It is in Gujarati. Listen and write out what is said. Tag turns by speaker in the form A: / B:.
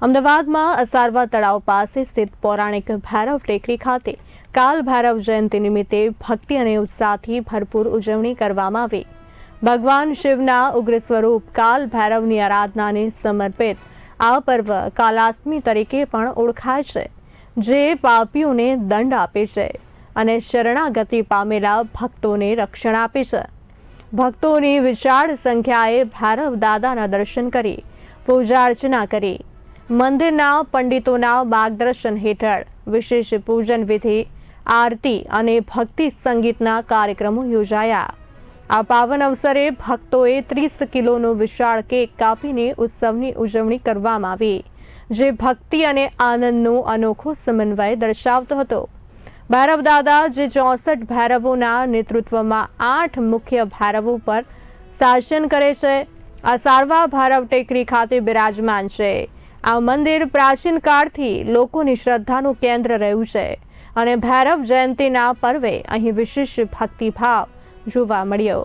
A: અમદાવાદમાં અસારવા તળાવ પાસે સ્થિત પૌરાણિક ભૈરવ ટેકરી ખાતે કાલ ભૈરવ જયંતિ નિમિત્તે ભક્તિ અને ઉત્સાહથી ભરપૂર ઉજવણી કરવામાં આવી। ભગવાન શિવના ઉગ્ર સ્વરૂપ કાલ ભૈરવની આરાધનાને સમર્પિત આ પર્વ કાલાષ્ટમી તરીકે પણ ઓળખાય છે, જે પાપીઓને દંડ આપે છે અને શરણાગતિ પામેલા ભક્તોને રક્ષણ આપે છે। ભક્તોની વિશાળ સંખ્યાએ ભૈરવ દાદાના દર્શન કરી પૂજા અર્ચના કરી। મંદિરના પંડિતોના માર્ગદર્શન હેઠળ વિશેષ પૂજન વિધિ, આરતી અને ભક્તિ સંગીતના કાર્યક્રમો યોજાયા। આ પાવન અવસરે ભક્તોએ 30 કિલોનો વિશાળ કેક કાપીને ઉત્સવની ઉજવણી કરવામાં આવી, જે ભક્તિ અને આનંદનો અનોખો સમન્વય દર્શાવતો હતો। ભૈરવ દાદા, જે 64 ભૈરવોના નેતૃત્વમાં 8 મુખ્ય ભૈરવો પર શાસન કરે છે, આ સારવા ભૈરવ ટેકરી ખાતે બિરાજમાન છે। આ મંદિર પ્રાચીન કાળથી લોકોની શ્રદ્ધાનું કેન્દ્ર રહ્યું છે અને ભૈરવ જયંતિના પર્વે અહીં વિશેષ ભક્તિભાવ જોવા મળ્યો।